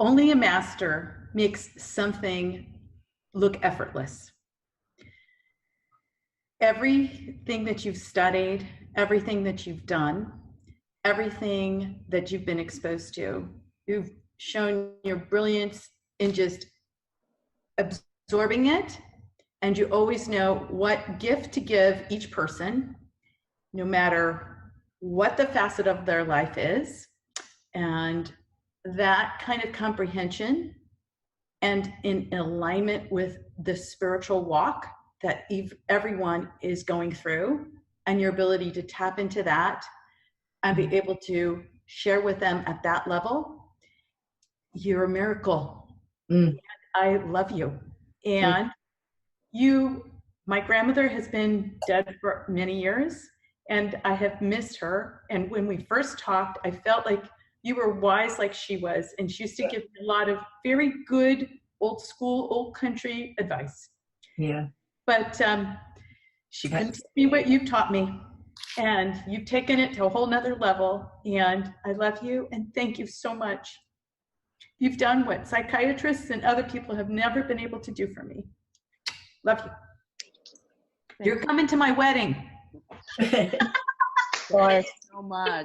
only a master makes something look effortless. Everything that you've studied, everything that you've done, everything that you've been exposed to, you've shown your brilliance in just absorbing it, and you always know what gift to give each person, no matter what the facet of their life is. And that kind of comprehension and in alignment with the spiritual walk that everyone is going through, and your ability to tap into that and be able to share with them at that level, you're a miracle. I love you. And my grandmother has been dead for many years, and I have missed her. And when we first talked, I felt like you were wise like she was, and she used to give me a lot of very good old school, old country advice. Yeah. But she couldn't teach me what you've taught me, and you've taken it to a whole nother level. And I love you, and thank you so much. You've done what psychiatrists and other people have never been able to do for me. Love you. You're coming to my wedding. Thank you so much.